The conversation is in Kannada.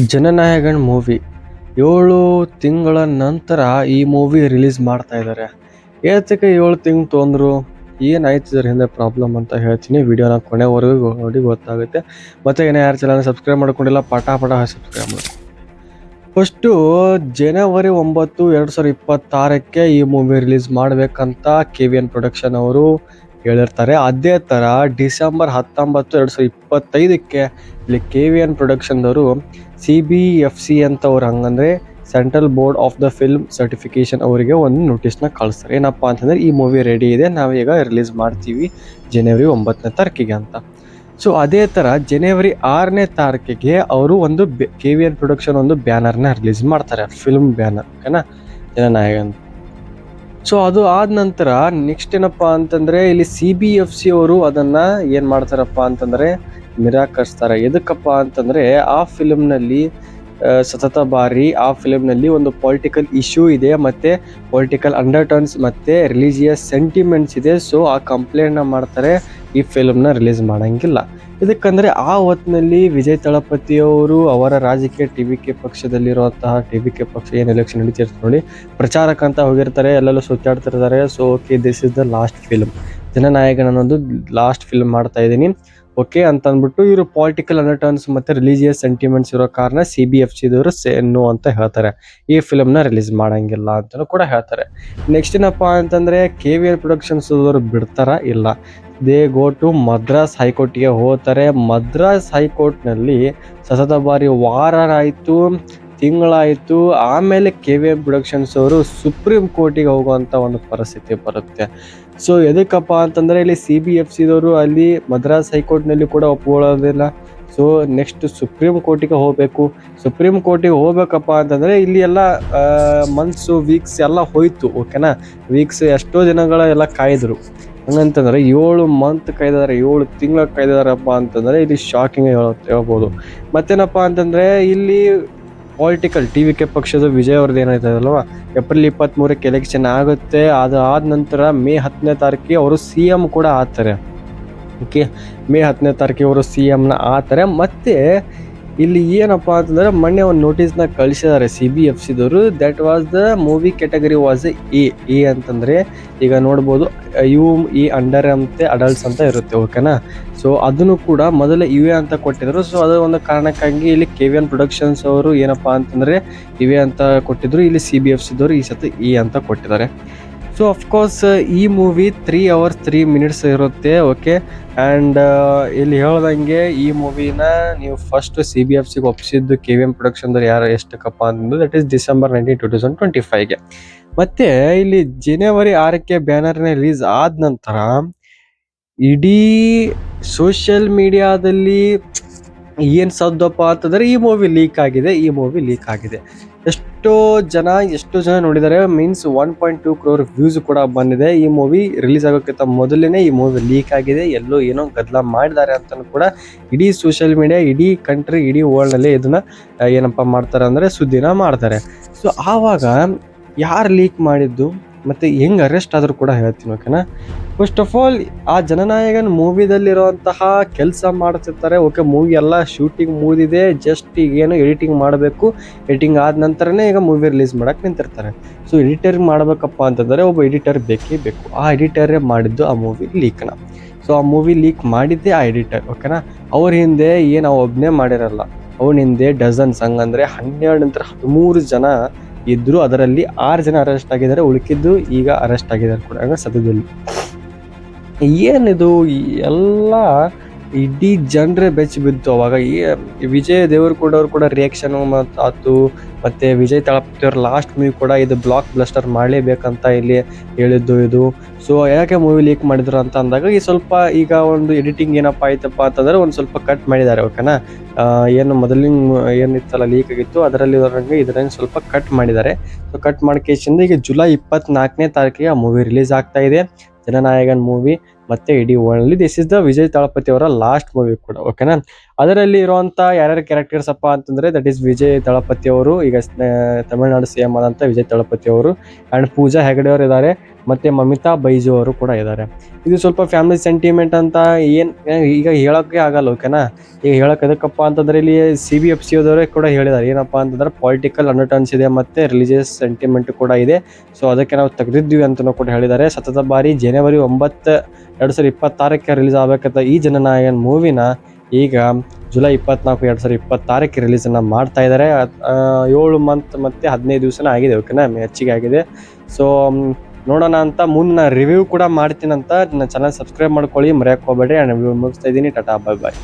ಜನನಾಯಕನ್ ಮೂವಿ 7 ತಿಂಗಳ ನಂತರ ಈ ಮೂವಿ ರಿಲೀಸ್ ಮಾಡ್ತಾ ಇದ್ದಾರೆ. ಏತಕ್ಕೆ 7 ತಿಂಗಳು ತೊಂದ್ರು, ಏನಾಯ್ತು ಇದ್ರ ಹಿಂದೆ ಪ್ರಾಬ್ಲಮ್ ಅಂತ ಹೇಳ್ತೀನಿ. ವಿಡಿಯೋನ ಕೊನೆವರೆಗೂ ನೋಡಿ ಗೊತ್ತಾಗುತ್ತೆ. ಮತ್ತೆ ಏನೋ ಯಾರು ಚಾನಲ್ ಸಬ್ಸ್ಕ್ರೈಬ್ ಮಾಡ್ಕೊಂಡಿಲ್ಲ ಪಟಾಪಟ ಸಬ್ಸ್ಕ್ರೈಬ್ ಮಾಡಿ. ಫಸ್ಟು ಜನವರಿ 9, 2026ಕ್ಕೆ ಈ ಮೂವಿ ರಿಲೀಸ್ ಮಾಡಬೇಕಂತ KVN ಪ್ರೊಡಕ್ಷನ್ ಅವರು ಹೇಳಿರ್ತಾರೆ. ಅದೇ ಥರ ಡಿಸೆಂಬರ್ 19, 2025ಕ್ಕೆ ಇಲ್ಲಿ KVN ಪ್ರೊಡಕ್ಷನ್ದವರು CBFC ಅಂತ ಅವ್ರು ಹಂಗಂದರೆ central board of the film certification ಅವರಿಗೆ ಒಂದು ನೋಟಿಸ್ನ ಕಳಿಸ್ತಾರೆ. ಏನಪ್ಪ ಅಂತಂದರೆ ಈ ಮೂವಿ ರೆಡಿ ಇದೆ, ನಾವೀಗ ರಿಲೀಸ್ ಮಾಡ್ತೀವಿ ಜನವರಿ 9ನೇ ತಾರೀಕಿಗೆ ಅಂತ. ಸೊ ಅದೇ ಥರ ಜನವರಿ 6ನೇ ತಾರೀಕಿಗೆ ಅವರು ಒಂದು KVN ಪ್ರೊಡಕ್ಷನ್ ಒಂದು ಬ್ಯಾನರ್ನ ರಿಲೀಸ್ ಮಾಡ್ತಾರೆ, ಫಿಲ್ಮ್ ಬ್ಯಾನರ್, ಓಕೆನಾ, ಜನನಾಯಕನ್. ಸೊ ಅದು ಆದ ನಂತರ ನೆಕ್ಸ್ಟ್ ಏನಪ್ಪ ಅಂತಂದರೆ ಇಲ್ಲಿ CBFC ಅವರು ಅದನ್ನು ಏನು ಮಾಡ್ತಾರಪ್ಪ ಅಂತಂದರೆ ನಿರಾಕರಿಸ್ತಾರೆ. ಎದಕ್ಕಪ್ಪ ಅಂತಂದರೆ ಆ ಫಿಲ್ಮ್ನಲ್ಲಿ ಸತತ ಬಾರಿ ಆ ಫಿಲ್ಮ್ನಲ್ಲಿ ಒಂದು ಪೊಲಿಟಿಕಲ್ ಇಶ್ಯೂ ಇದೆ, ಮತ್ತು ಪೊಲಿಟಿಕಲ್ ಅಂಡರ್ಟರ್ನ್ಸ್ ಮತ್ತು ರಿಲಿಜಿಯಸ್ ಸೆಂಟಿಮೆಂಟ್ಸ್ ಇದೆ. ಸೊ ಆ ಕಂಪ್ಲೇಂಟ್ನ ಮಾಡ್ತಾರೆ, ಈ ಫಿಲ್ಮ್ನ ರಿಲೀಸ್ ಮಾಡೋಂಗಿಲ್ಲ. ಇದಕ್ಕಂದರೆ ಆ ಹೊತ್ತಿನಲ್ಲಿ ವಿಜಯ್ ತಳಪತಿಯವರು ಅವರ ರಾಜಕೀಯ TVK ಪಕ್ಷದಲ್ಲಿರುವಂತಹ TVK ಪಕ್ಷ ಏನು ಎಲೆಕ್ಷನ್ ನಡೀತಿರ್ತಾರೆ ನೋಡಿ, ಪ್ರಚಾರಕ್ಕಂತ ಹೋಗಿರ್ತಾರೆ, ಎಲ್ಲೆಲ್ಲೂ ಸುತ್ತಾಡ್ತಿರ್ತಾರೆ. So okay, this is the last film, Jananayagan ಅನ್ನೋದು ಲಾಸ್ಟ್ ಫಿಲ್ಮ್ ಮಾಡ್ತಾ ಇದ್ದೀನಿ ಓಕೆ ಅಂತ ಅಂದ್ಬಿಟ್ಟು ಇವರು ಪೊಲಿಟಿಕಲ್ ಅಂಡರ್ಟರ್ನ್ಸ್ ಮತ್ತು ರಿಲಿಜಿಯಸ್ ಸೆಂಟಿಮೆಂಟ್ಸ್ ಇರೋ ಕಾರಣ CBFCದವರು ನೋ ಅಂತ ಹೇಳ್ತಾರೆ, ಈ ಫಿಲ್ಮ್ನ ರಿಲೀಸ್ ಮಾಡೋಂಗಿಲ್ಲ ಅಂತಲೂ ಕೂಡ ಹೇಳ್ತಾರೆ. ನೆಕ್ಸ್ಟ್ ಏನಪ್ಪ ಅಂತಂದರೆ KVN ಪ್ರೊಡಕ್ಷನ್ಸ್ ಅವರು ಬಿಡ್ತಾರ ಇಲ್ಲ, ದೇ ಗೋ ಟು ಮದ್ರಾಸ್ ಹೈಕೋರ್ಟ್ಗೆ ಹೋಗ್ತಾರೆ. ಮದ್ರಾಸ್ ಹೈಕೋರ್ಟ್ನಲ್ಲಿ ಸತತ ಬಾರಿ ವಾರ ಆಯಿತು, ತಿಂಗಳಾಯಿತು, ಆಮೇಲೆ KVN ಪ್ರೊಡಕ್ಷನ್ಸ್ ಅವರು ಸುಪ್ರೀಂ ಕೋರ್ಟಿಗೆ ಹೋಗುವಂಥ ಒಂದು ಪರಿಸ್ಥಿತಿ ಬರುತ್ತೆ. ಸೊ ಎದಕ್ಕಪ್ಪ ಅಂತಂದರೆ ಇಲ್ಲಿ CBFCದವರು ಅಲ್ಲಿ ಮದ್ರಾಸ್ ಹೈಕೋರ್ಟ್ನಲ್ಲಿ ಕೂಡ ಒಪ್ಕೊಳ್ಳೋದಿಲ್ಲ. ಸೊ ನೆಕ್ಸ್ಟ್ ಸುಪ್ರೀಂ ಕೋರ್ಟಿಗೆ ಹೋಗಬೇಕು. ಸುಪ್ರೀಂ ಕೋರ್ಟಿಗೆ ಹೋಗ್ಬೇಕಪ್ಪ ಅಂತಂದರೆ ಇಲ್ಲಿ ಎಲ್ಲ ಮಂತ್ಸು ವೀಕ್ಸ್ ಎಲ್ಲ ಹೋಯ್ತು, ಓಕೆನಾ. ವೀಕ್ಸ್ ಎಷ್ಟೋ ದಿನಗಳ ಎಲ್ಲ ಕಾಯ್ದರು. ಹಂಗಂತಂದರೆ 7 ಮಂತ್ ಕಾಯ್ದಾರೆ, 7 ತಿಂಗಳ ಕಾಯ್ದಾರಪ್ಪ ಅಂತಂದರೆ ಇಲ್ಲಿ ಶಾಕಿಂಗ್ ಹೇಳ್ಬೋದು. ಮತ್ತೇನಪ್ಪ ಅಂತಂದರೆ ಇಲ್ಲಿ ಪೊಲಿಟಿಕಲ್ TVK ಪಕ್ಷದ ವಿಜಯ್ ಅವ್ರದ್ದು ಏನಾಯ್ತದಲ್ವ, ಏಪ್ರಿಲ್ 23ಕ್ಕೆ ಎಲೆಕ್ಷನ್ ಆಗುತ್ತೆ. ಅದು ಆದ ನಂತರ ಮೇ 10ನೇ ತಾರೀಕಿಗೆ ಅವರು CM ಕೂಡ ಆಗ್ತಾರೆ. ಓಕೆ, ಮೇ 10ನೇ ತಾರೀಕಿಗೆ ಅವರು CMನ ಆಗ್ತಾರೆ. ಮತ್ತು ಇಲ್ಲಿ ಏನಪ್ಪ ಅಂತಂದರೆ ಮೊನ್ನೆ ಒಂದು ನೋಟಿಸ್ನ ಕಳಿಸಿದ್ದಾರೆ CBFCದವರು. That was the movie category was A ಅಂತಂದರೆ ಈಗ ನೋಡ್ಬೋದು UE ಅಂಡರ್ ಅಂತೆ ಅಡಲ್ಟ್ಸ್ ಅಂತ ಇರುತ್ತೆ, ಓಕೆನಾ. ಸೊ ಅದನ್ನು ಕೂಡ ಮೊದಲೇ UA ಅಂತ ಕೊಟ್ಟಿದ್ರು. ಸೊ ಅದು ಒಂದು ಕಾರಣಕ್ಕಾಗಿ ಇಲ್ಲಿ KVN ಪ್ರೊಡಕ್ಷನ್ಸ್ ಅವರು ಏನಪ್ಪ ಅಂತಂದರೆ UA ಅಂತ ಕೊಟ್ಟಿದ್ರು, ಇಲ್ಲಿ CBFCದವರು ಈ ಸತಿ E ಅಂತ ಕೊಟ್ಟಿದ್ದಾರೆ. ಸೊ ಅಫ್ಕೋರ್ಸ್ ಈ ಮೂವಿ 3 hours 3 minutes ಇರುತ್ತೆ, ಓಕೆ. ಆ್ಯಂಡ್ ಇಲ್ಲಿ ಹೇಳ್ದಂಗೆ ಈ ಮೂವಿನ ನೀವು ಫಸ್ಟ್ CBFCಗೆ ಒಪ್ಪಿಸಿದ್ದು KVN ಪ್ರೊಡಕ್ಷನ್ದವ್ರು ಯಾರು ಎಷ್ಟಕ್ಕಪ್ಪ ಅಂತಂದ್ರೆ ದಟ್ ಈಸ್ ಡಿಸೆಂಬರ್ 19, 2025ಗೆ. ಮತ್ತು ಇಲ್ಲಿ ಜನವರಿ 6ಕ್ಕೆ ಬ್ಯಾನರ್ನ ರಿಲೀಸ್ ಆದ ನಂತರ ಇಡೀ ಸೋಷಿಯಲ್ ಮೀಡಿಯಾದಲ್ಲಿ ಏನು ಸದ್ದಪ್ಪ ಅಂತಂದರೆ ಈ ಮೂವಿ ಲೀಕ್ ಆಗಿದೆ. ಎಷ್ಟು ಜನ ನೋಡಿದ್ದಾರೆ, ಮೀನ್ಸ್ 1.2 crore ವ್ಯೂಸ್ ಕೂಡ ಬಂದಿದೆ. ಈ ಮೂವಿ ರಿಲೀಸ್ ಆಗೋಕ್ಕಿಂತ ಮೊದಲೇ ಈ ಮೂವಿ ಲೀಕ್ ಆಗಿದೆ, ಎಲ್ಲೋ ಏನೋ ಗದ್ದಲ ಮಾಡಿದ್ದಾರೆ ಅಂತಲೂ ಕೂಡ ಇಡೀ ಸೋಷಿಯಲ್ ಮೀಡಿಯಾ, ಇಡೀ ಕಂಟ್ರಿ, ಇಡೀ ವರ್ಲ್ಡ್ನಲ್ಲಿ ಇದನ್ನು ಏನಪ್ಪ ಮಾಡ್ತಾರೆ ಅಂದರೆ ಸುದ್ದಿನ ಮಾಡ್ತಾರೆ. ಸೊ ಆವಾಗ ಯಾರು ಲೀಕ್ ಮಾಡಿದ್ದು ಮತ್ತು ಹೆಂಗೆ ಅರೆಸ್ಟ್ ಆದರೂ ಕೂಡ ಹೇಳ್ತೀನಿ, ಓಕೆನಾ. ಫಸ್ಟ್ ಆಫ್ ಆಲ್ ಆ ಜನನಾಯಕನ್ ಮೂವಿದಲ್ಲಿರುವಂತಹ ಕೆಲಸ ಮಾಡ್ತಿರ್ತಾರೆ, ಓಕೆ. ಮೂವಿ ಎಲ್ಲ ಶೂಟಿಂಗ್ ಮುಗಿದಿದೆ, ಜಸ್ಟ್ ಈಗೇನು ಎಡಿಟಿಂಗ್ ಮಾಡಬೇಕು. ಎಡಿಟಿಂಗ್ ಆದ ನಂತರನೇ ಈಗ ಮೂವಿ ರಿಲೀಸ್ ಮಾಡೋಕ್ಕೆ ನಿಂತಿರ್ತಾರೆ. ಸೊ ಎಡಿಟರ್ ಮಾಡಬೇಕಪ್ಪ ಅಂತಂದರೆ ಒಬ್ಬ ಎಡಿಟರ್ ಬೇಕೇ ಬೇಕು. ಆ ಎಡಿಟರೇ ಮಾಡಿದ್ದು ಆ ಮೂವಿ ಲೀಕ್ನ. ಸೊ ಆ ಮೂವಿ ಲೀಕ್ ಮಾಡಿದ್ದೇ ಆ ಎಡಿಟರ್, ಓಕೆನಾ. ಅವ್ರ ಹಿಂದೆ ಏನು ಒಬ್ಬನೇ ಮಾಡಿರಲ್ಲ, ಅವನ ಹಿಂದೆ ಡಜನ್ಸ್, ಹಂಗಂದರೆ 12-13 ಜನ ಇದ್ದರು. ಅದರಲ್ಲಿ 6 ಜನ ಅರೆಸ್ಟ್ ಆಗಿದ್ದಾರೆ, ಉಳಿಕಿದ್ದು ಈಗ ಅರೆಸ್ಟ್ ಆಗಿದ್ದಾರೆ ಕೂಡ ಸದ್ಯದಲ್ಲಿ. ಏನಿದು ಎಲ್ಲ ಇಡೀ ಜನರೇ ಬೆಚ್ಚಿ ಬಿತ್ತು ಅವಾಗ. ಈ ವಿಜಯ್ ದೇವರಕೊಂಡ ಅವ್ರು ಕೂಡ ರಿಯಾಕ್ಷನ್ ಆಯ್ತು, ಮತ್ತು ವಿಜಯ್ ತಳಪತಿ ಅವ್ರ ಲಾಸ್ಟ್ ಮೂವಿ ಕೂಡ ಇದು ಬ್ಲಾಕ್ ಬ್ಲಸ್ಟರ್ ಮಾಡಲೇಬೇಕಂತ ಇಲ್ಲಿ ಹೇಳಿದ್ದು ಇದು. ಸೊ ಯಾಕೆ ಮೂವಿ ಲೀಕ್ ಮಾಡಿದ್ರು ಅಂತ ಅಂದಾಗ ಈ ಸ್ವಲ್ಪ ಈಗ ಒಂದು ಎಡಿಟಿಂಗ್ ಏನಪ್ಪ ಆಯ್ತಪ್ಪ ಅಂತಂದರೆ ಒಂದು ಸ್ವಲ್ಪ ಕಟ್ ಮಾಡಿದ್ದಾರೆ, ಓಕೆನಾ. ಏನು ಮೊದಲಿನ ಏನಿತ್ತಲ್ಲ ಲೀಕ್ ಆಗಿತ್ತು ಅದರಲ್ಲಿ ಇದರಂಗೆ ಸ್ವಲ್ಪ ಕಟ್ ಮಾಡಿದ್ದಾರೆ. ಸೊ ಕಟ್ ಮಾಡ್ಕೇಶಿಂದ ಈಗ ಜುಲೈ 24ನೇ ತಾರೀಕಿಗೆ ಆ ಮೂವಿ ರಿಲೀಸ್ ಆಗ್ತಾ ಇದೆ, ಜನನಾಯಕನ್ ಮೂವಿ. ಮತ್ತು ಇಡೀ worldly this is the Vijay Thalapathy ಅವರ ಲಾಸ್ಟ್ ಮೂವಿ ಕೂಡ, ಓಕೆನಾ. ಅದರಲ್ಲಿ ಇರುವಂಥ ಯಾರ್ಯಾರು ಕ್ಯಾರೆಕ್ಟರ್ಸ್ ಅಪ್ಪ ಅಂತಂದರೆ ದಟ್ ಈಸ್ ವಿಜಯ್ ದಳಪತಿ ಅವರು, ಈಗ ತಮಿಳ್ನಾಡು CM ಆದಂಥ ವಿಜಯ್ ದಳಪತಿ ಅವರು, ಆ್ಯಂಡ್ ಪೂಜಾ ಹೆಗಡೆ ಅವರು ಇದ್ದಾರೆ, ಮತ್ತು ಮಮಿತಾ ಬೈಜು ಅವರು ಕೂಡ ಇದ್ದಾರೆ. ಇದು ಸ್ವಲ್ಪ ಫ್ಯಾಮಿಲಿ ಸೆಂಟಿಮೆಂಟ್ ಅಂತ ಏನು ಈಗ ಹೇಳೋಕ್ಕೆ ಆಗಲ್ಲ, ಓಕೆನಾ. ಈಗ ಹೇಳೋಕೆ ಎದಕ್ಕಪ್ಪ ಅಂತಂದರೆ ಇಲ್ಲಿ CBFC ಅವರೇ ಕೂಡ ಹೇಳಿದ್ದಾರೆ, ಏನಪ್ಪ ಅಂತಂದ್ರೆ ಪೊಲಿಟಿಕಲ್ ಅಂಡರ್ಟರ್ನ್ಸ್ ಇದೆ ಮತ್ತು ರಿಲಿಜಿಯಸ್ ಸೆಂಟಿಮೆಂಟ್ ಕೂಡ ಇದೆ, ಸೊ ಅದಕ್ಕೆ ನಾವು ತೆಗೆದಿದ್ದೀವಿ ಅಂತಲೂ ಕೂಡ ಹೇಳಿದ್ದಾರೆ. ಸತತ ಬಾರಿ ಜನವರಿ 9, 2026 ರಿಲೀಸ್ ಆಗಬೇಕಂತ ಈ ಜನನಾಯಕನ್ ಮೂವಿನ ಈಗ ಜುಲೈ 24, 2026 ರಿಲೀಸನ್ನು ಮಾಡ್ತಾ ಇದ್ದಾರೆ. 7 ಮಂತ್ ಮತ್ತು 15 ದಿವಸನೇ ಆಗಿದೆ, ಓಕೆನಾ, ಹೆಚ್ಚಿಗೆ ಆಗಿದೆ. ಸೊ ನೋಡೋಣ ಅಂತ ಮುಂದೆ ರಿವ್ಯೂ ಕೂಡ ಮಾಡ್ತೀನಂತ. ನನ್ನ ಚಾನಲ್ ಸಬ್ಸ್ಕ್ರೈಬ್ ಮಾಡ್ಕೊಳ್ಳಿ, ಮರೆಯೋಕ್ಕೆ ಹೋಗಬೇಡಿ. ನಾನು ರಿವ್ಯೂ ಮುಗಿಸ್ತಾ ಇದ್ದೀನಿ. ಟಾಟಾ, ಬಾಯ್ ಬಾಯ್.